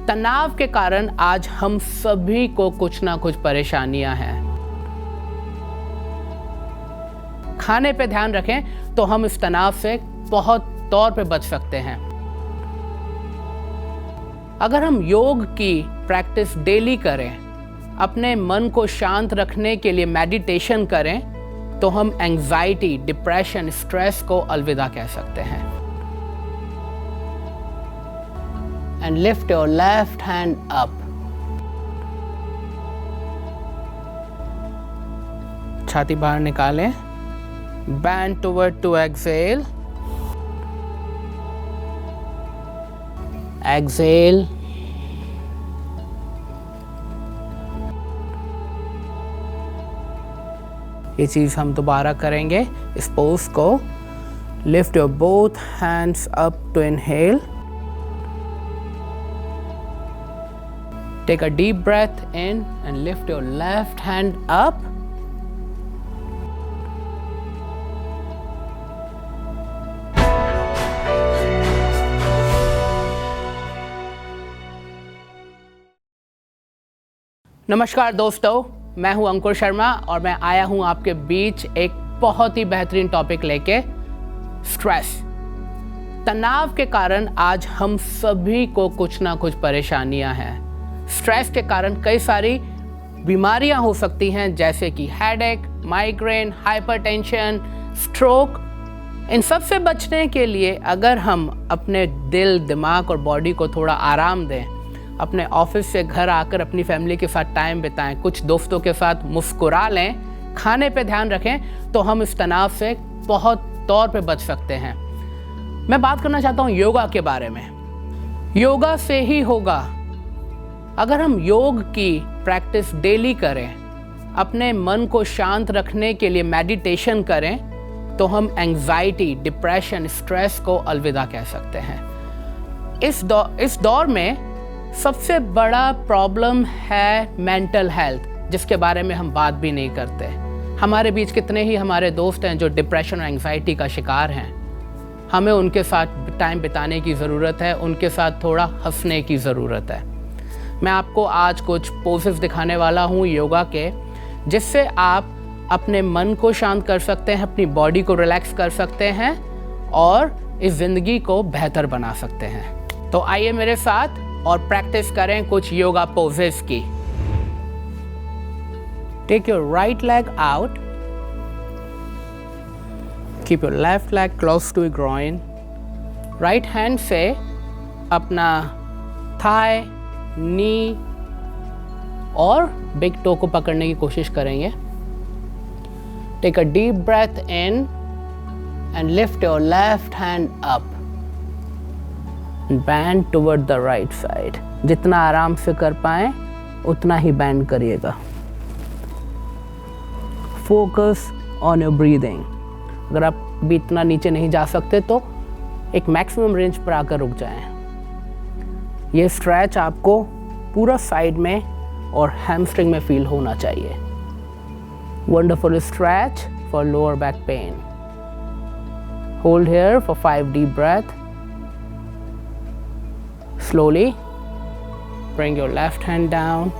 तनाव के कारण आज हम सभी को कुछ ना कुछ परेशानियां हैं। खाने पे ध्यान रखें तो हम इस तनाव से बहुत तौर पे बच सकते हैं। अगर हम योग की प्रैक्टिस डेली करें, अपने मन को शांत रखने के लिए मेडिटेशन करें, तो हम एंजाइटी, डिप्रेशन, स्ट्रेस को अलविदा कह सकते हैं। And lift your left hand up. छाती बाहर निकालें. Bend toward to exhale. Exhale. ये चीज हम दोबारा करेंगे. इस पोज को lift your both hands up to inhale. Take a deep breath in and lift your left hand up. नमस्कार दोस्तों, मैं हूं अंकुर शर्मा और मैं आया हूं आपके बीच एक बहुत ही बेहतरीन टॉपिक लेके, स्ट्रेस। तनाव के कारण आज हम सभी को कुछ ना कुछ परेशानियां हैं। स्ट्रेस के कारण कई सारी बीमारियां हो सकती हैं, जैसे कि हेडेक, माइग्रेन, हाइपरटेंशन, स्ट्रोक। इन सब से बचने के लिए अगर हम अपने दिल, दिमाग और बॉडी को थोड़ा आराम दें, अपने ऑफिस से घर आकर अपनी फैमिली के साथ टाइम बिताएं, कुछ दोस्तों के साथ मुस्कुरा लें, खाने पे ध्यान रखें, तो हम इस तनाव से बहुत तौर पे बच सकते हैं। मैं बात करना चाहता हूँ योगा के बारे में। योगा से ही होगा। अगर हम योग की प्रैक्टिस डेली करें, अपने मन को शांत रखने के लिए मेडिटेशन करें, तो हम एंजाइटी, डिप्रेशन, स्ट्रेस को अलविदा कह सकते हैं। इस दौर में सबसे बड़ा प्रॉब्लम है मेंटल हेल्थ, जिसके बारे में हम बात भी नहीं करते। हमारे बीच कितने ही हमारे दोस्त हैं जो डिप्रेशन और एंजाइटी का शिकार हैं। हमें उनके साथ टाइम बिताने की ज़रूरत है, उनके साथ थोड़ा हंसने की ज़रूरत है। मैं आपको आज कुछ पोजेस दिखाने वाला हूँ योगा के, जिससे आप अपने मन को शांत कर सकते हैं, अपनी बॉडी को रिलैक्स कर सकते हैं और इस ज़िंदगी को बेहतर बना सकते हैं। तो आइए मेरे साथ और प्रैक्टिस करें कुछ योगा पोजेस की। Take your right leg out, keep your left leg close to your groin. Right hand से अपना थाई, नी और बिग टो को पकड़ने की कोशिश करेंगे। Take a deep breath in and lift your left hand up, bend toward the right side. जितना आराम से कर पाएं उतना ही बैंड करिएगा। Focus on your breathing. अगर आप भी इतना नीचे नहीं जा सकते तो एक मैक्सिमम रेंज पर आकर रुक जाएं। ये स्ट्रेच आपको पूरा साइड में और हैमस्ट्रिंग में फील होना चाहिए। Wonderful stretch for lower back pen. Hold here for 5 deep breath. Slowly bring your left hand down.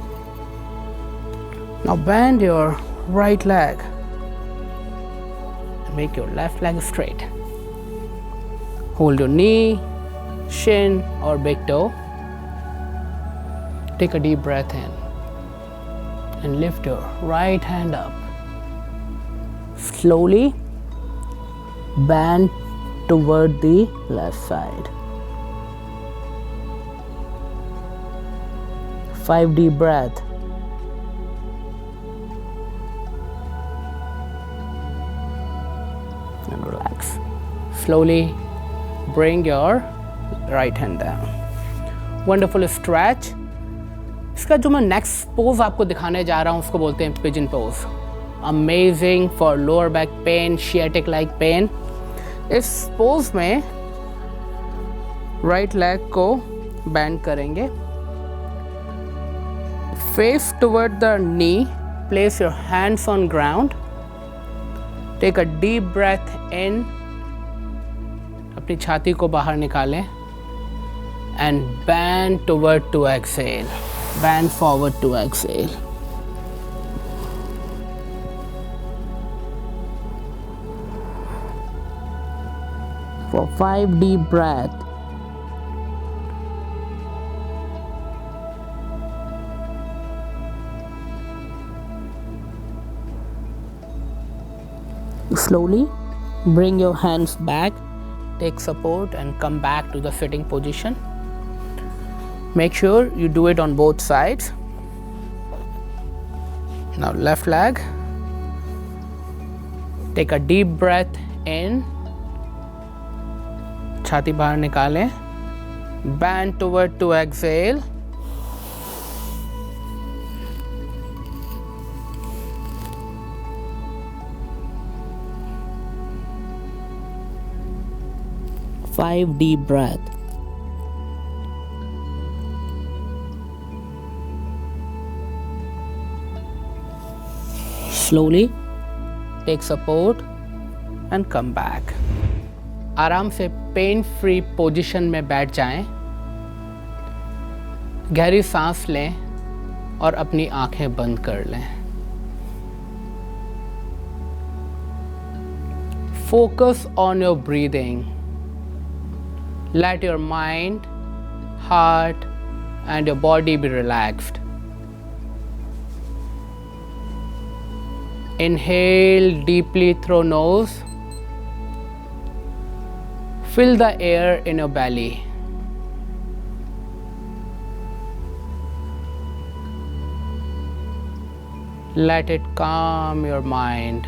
Now bend your right leg and make your left leg straight. Hold your knee, shin or big toe. Take a deep breath in and lift your right hand up. Slowly bend toward the left side. 5 deep breath. And relax. Slowly bring your right hand down. Wonderful stretch. इसका जो मैं next pose आपको दिखाने जा रहा हूँ उसको बोलते हैं pigeon pose. Amazing for lower back pain, sciatic like pain. इस पोज में राइट लेग को बेंड करेंगे, face toward the knee, place your hands on ground, take a deep breath in, अपनी छाती को बाहर निकालें, and bend toward to exhale. Bend forward to exhale. For 5 deep breaths. Slowly bring your hands back, take support and come back to the sitting position. Make sure you do it on both sides. Now left leg. Take a deep breath in. छाती बाहर निकालें. Bend toward to exhale. Five deep breaths. Slowly take support and come back. आराम से pain free position में बैठ जाएं. गहरी सांस लें और अपनी आंखें बंद कर लें. Focus on your breathing. Let your mind, heart, and your body be relaxed. Inhale deeply through nose. Fill the air in your belly. Let it calm your mind.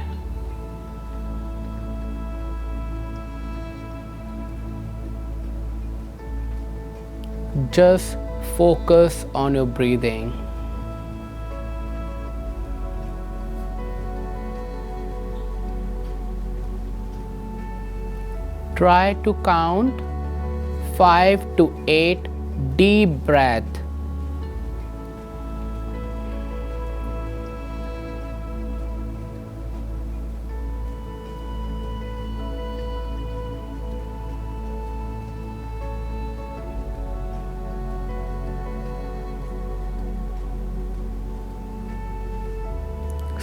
Just focus on your breathing. Try to count 5 to 8 deep breaths.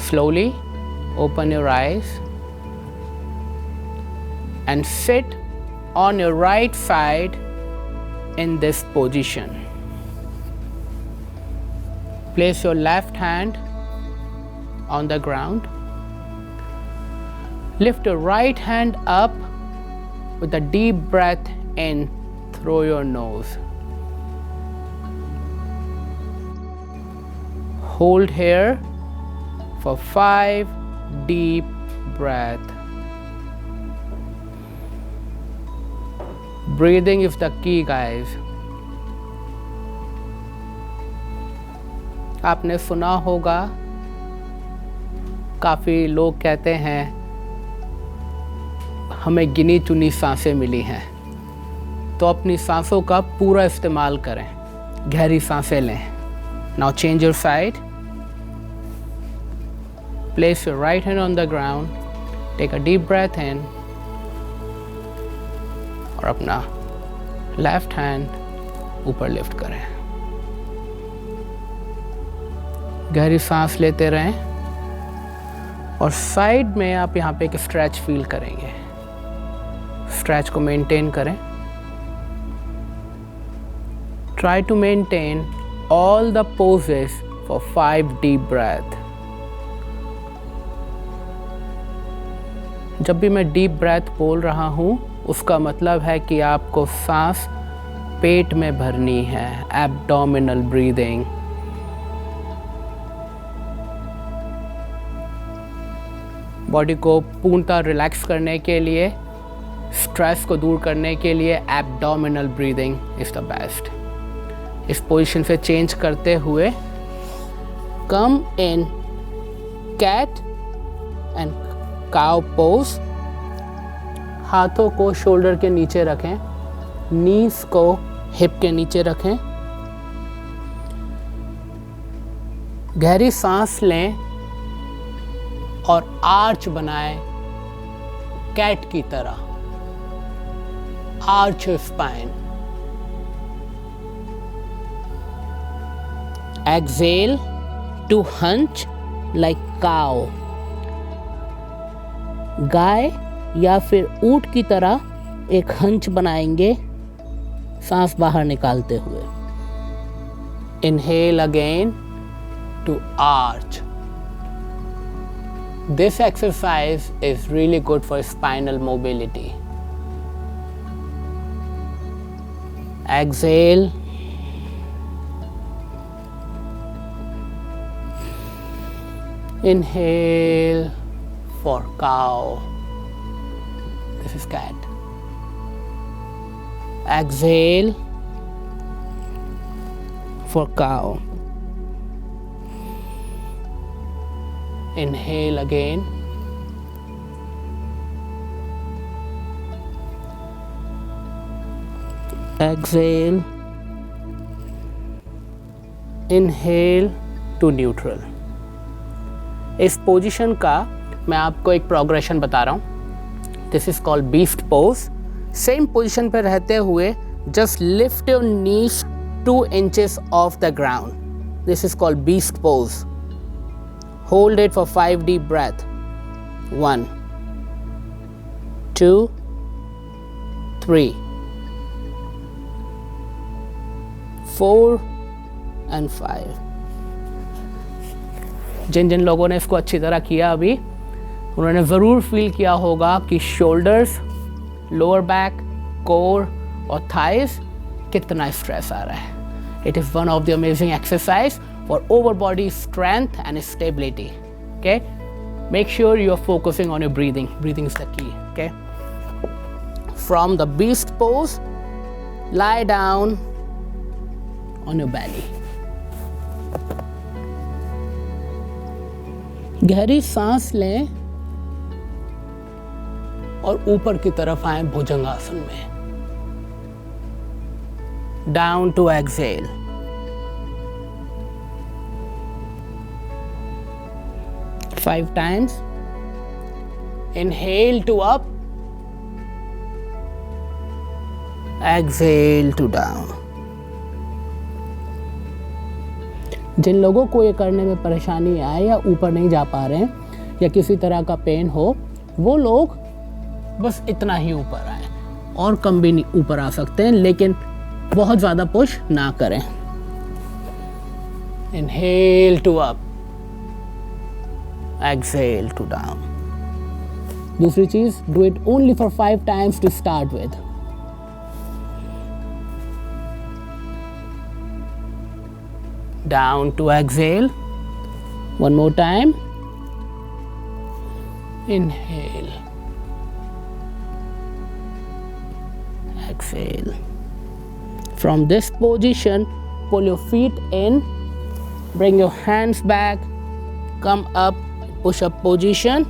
Slowly open your eyes and sit on your right side in this position. Place your left hand on the ground. Lift your right hand up with a deep breath in through your nose. Hold here for 5 deep breaths. Breathing is the key, guys. आपने सुना होगा काफ़ी लोग कहते हैं हमें गिनी चुनी सांसें मिली हैं, तो अपनी सांसों का पूरा इस्तेमाल करें. गहरी सांसें लें. Now change your side. Place your right hand on the ground. Take a deep breath in. और अपना लेफ्ट हैंड ऊपर लिफ्ट करें. गहरी सांस लेते रहें और साइड में आप यहाँ पे एक स्ट्रेच फील करेंगे. स्ट्रेच को मेंटेन करें. Try to maintain all the poses for 5 deep breaths. जब भी मैं डीप ब्रेथ बोल रहा हूँ उसका मतलब है कि आपको सांस पेट में भरनी है. Abdominal breathing. बॉडी को पूर्णतः रिलैक्स करने के लिए, स्ट्रेस को दूर करने के लिए abdominal breathing is the best. इस पोजीशन से चेंज करते हुए कम इन कैट एंड काउ पोज. हाथों को शोल्डर के नीचे रखें. नीज को हिप के नीचे रखें. गहरी सांस लें और आर्च बनाएं कैट की तरह. Arch spine. Exhale to hunch like cow. गाय या फिर ऊंट की तरह एक हंच बनाएंगे सांस बाहर निकालते हुए. Inhale again to arch. This exercise is really good for spinal mobility. Exhale. Inhale for cow. This is cat. Exhale for cow. Inhale again. Exhale. Inhale to neutral. इस पोजीशन का मैं आपको एक प्रोग्रेशन बता रहा हूँ. This is called beast pose. Same position पे रहते हुए just lift your knees 2 inches off the ground. This is called beast pose. Hold it for 5 deep breaths. 1, 2, 3, 4 and 5. जिन जिन लोगों ने इसको अच्छी तरह किया अभी, उन्होंने ज़रूर फील किया होगा कि शोल्डर्स, लोअर बैक, कोर और थाइस कितना स्ट्रेस आ रहा है. It is one of the amazing exercise for over body strength and stability. Okay, make sure you are focusing on your breathing. Breathing is the key. Okay, from the beast pose, lie down on your belly. गहरी सांस लें और ऊपर की तरफ आए भुजंगासन में. Down to exhale. Five times. Inhale to up. Exhale to down. जिन लोगों को ये करने में परेशानी आए या ऊपर नहीं जा पा रहे हैं या किसी तरह का पेन हो, वो लोग बस इतना ही ऊपर आए, और कम भी नहीं ऊपर आ सकते हैं, लेकिन बहुत ज़्यादा पुश ना करें. Inhale to up. Exhale to down. दूसरी चीज़, do it only for 5 times to start with. Down to exhale. One more time. Inhale. Exhale. From this position, pull your feet in, bring your hands back, come up, push up position,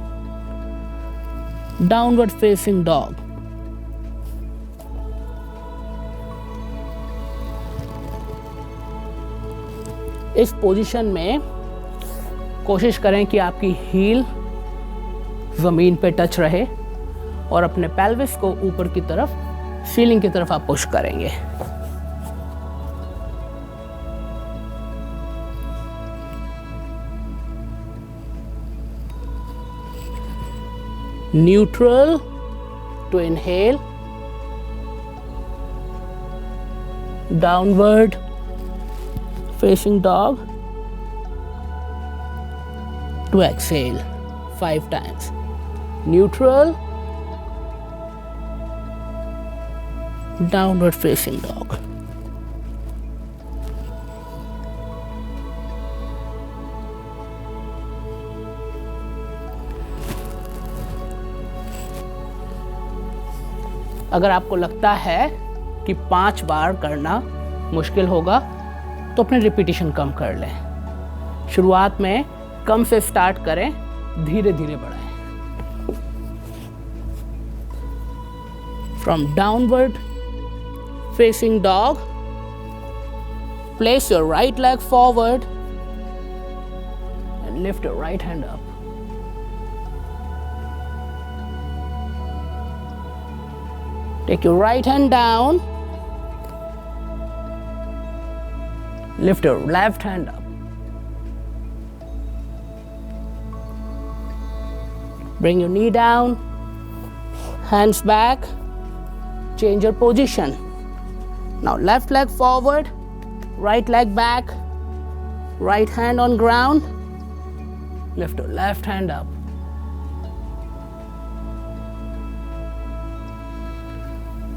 downward facing dog. इस position में कोशिश करें कि आपकी heal ज़मीन पे touch रहे और अपने पेल्विस को ऊपर की तरफ, सीलिंग की तरफ आप पुश करेंगे. Neutral to inhale, downward facing dog to exhale 5 times. Neutral, downward facing dog. अगर आपको लगता है कि 5 बार करना मुश्किल होगा तो अपने रिपीटिशन कम कर लें. शुरुआत में कम से स्टार्ट करें, धीरे धीरे बढ़ाएं. From downward facing dog, place your right leg forward and lift your right hand up. Take your right hand down, lift your left hand up. Bring your knee down, hands back, change your position. Now left leg forward, right leg back, right hand on ground, lift your left hand up.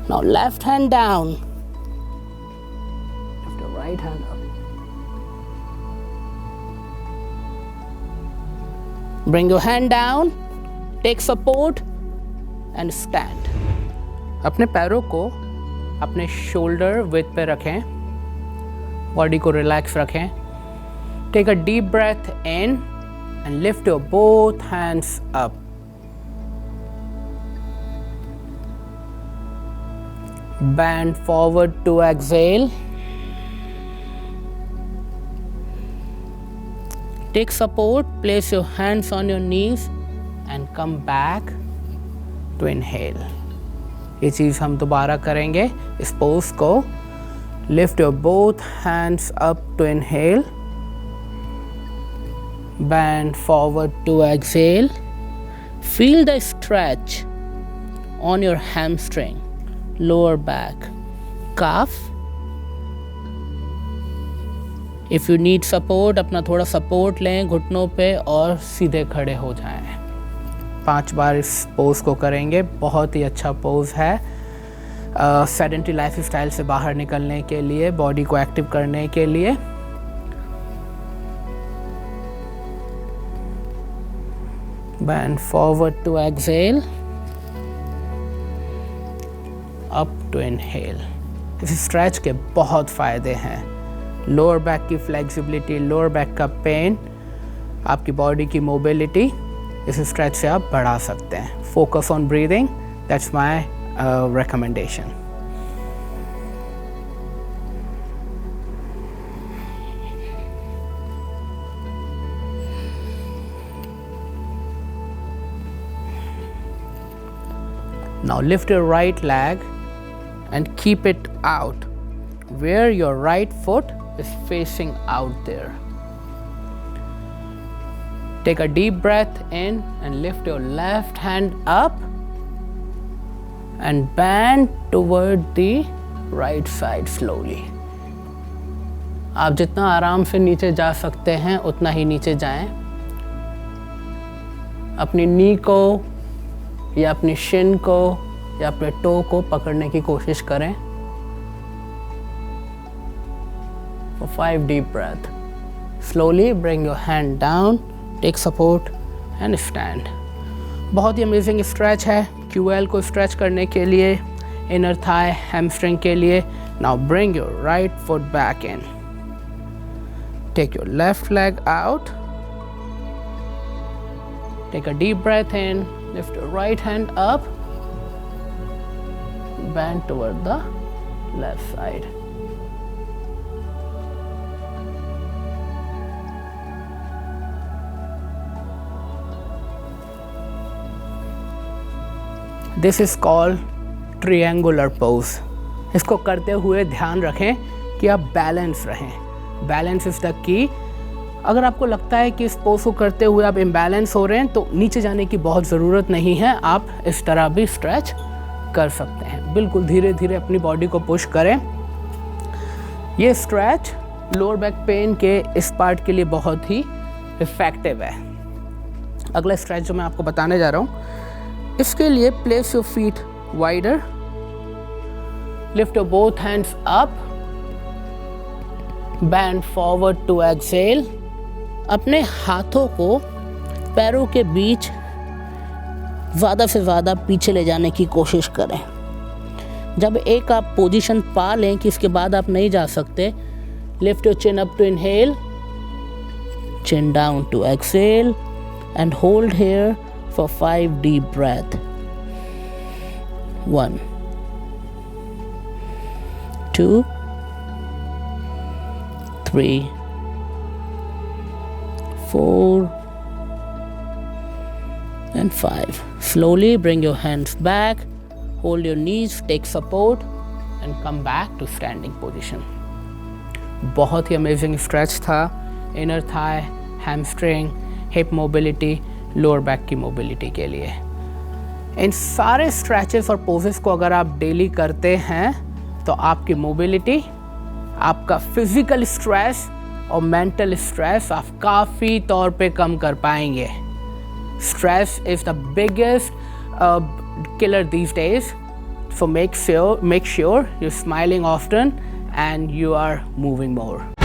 Now left hand down, lift your right hand up. Bring your hand down, take support and stand. अपने पैरों को अपने shoulder width पे रखें, body को relax रखें. Take a deep breath in and lift your both hands up. Bend forward to exhale. Take support, place your hands on your knees and come back to inhale. ये चीज़ हम दोबारा करेंगे इस pose को. Lift your both hands up to inhale. Bend forward to exhale. Feel the stretch on your hamstring, lower back, calf. If you need support, अपना थोड़ा support लें घुटनों पे और सीधे खड़े हो जाएं. 5 बार इस पोज को करेंगे. बहुत ही अच्छा पोज है सेडेंटरी लाइफ स्टाइल से बाहर निकलने के लिए, बॉडी को एक्टिव करने के लिए. Bend forward to exhale, up to inhale. इस स्ट्रेच के बहुत फ़ायदे हैं. लोअर बैक की फ्लेक्सिबिलिटी, लोअर बैक का पेन, आपकी बॉडी की मोबिलिटी इस स्ट्रेच से आप बढ़ा सकते हैं. Focus on breathing, that's my recommendation. Now lift your right leg and keep it out where your right foot is facing out there. Take a deep breath in and lift your left hand up and bend toward the right side slowly. आप जितना आराम से नीचे जा सकते हैं उतना ही नीचे जाएं. अपनी नी को या अपनी शिन को या अपने टो को पकड़ने की कोशिश करें. For 5 deep breath. Slowly bring your hand down, take support and stand. बहुत ही अमेजिंग स्ट्रेच है QL को स्ट्रेच करने के लिए, इनर थाई, हैमस्ट्रिंग के लिए. Now bring your right foot back in. Take your left leg out. Take a deep breath in. Lift your right hand up. Bend toward the left side. This is called triangular pose. इसको करते हुए ध्यान रखें कि आप balance रहें. Balance is the key. अगर आपको लगता है कि इस पोज को करते हुए आप इम्बैलेंस हो रहे हैं तो नीचे जाने की बहुत ज़रूरत नहीं है. आप इस तरह भी स्ट्रेच कर सकते हैं. बिल्कुल धीरे धीरे अपनी बॉडी को पुश करें. ये स्ट्रेच लोअर बैक पेन के इस पार्ट के लिए बहुत ही इफ़ेक्टिव है. अगला स्ट्रेच जो मैं आपको बताने जा रहा हूँ, इसके लिए place your feet wider, lift your both hands up, bend forward to exhale. अपने हाथों को पैरों के बीच ज़्यादा से ज़्यादा पीछे ले जाने की कोशिश करें. जब एक आप पोजीशन पा लें कि इसके बाद आप नहीं जा सकते, lift your chin up to inhale, chin down to exhale and hold here for 5 deep breath. 1, 2, 3, 4 and 5. Slowly bring your hands back, hold your knees, take support and come back to standing position. बहुत ही amazing stretch था. Inner thigh, hamstring, hip mobility, lower back की mobility के लिए। इन सारे stretches और poses को अगर आप डेली करते हैं तो आपकी मोबिलिटी, आपका फिजिकल स्ट्रेस और मेंटल स्ट्रेस आप काफ़ी तौर पे कम कर पाएंगे। Stress is the biggest killer these days, so make sure you're smiling often and you are moving more.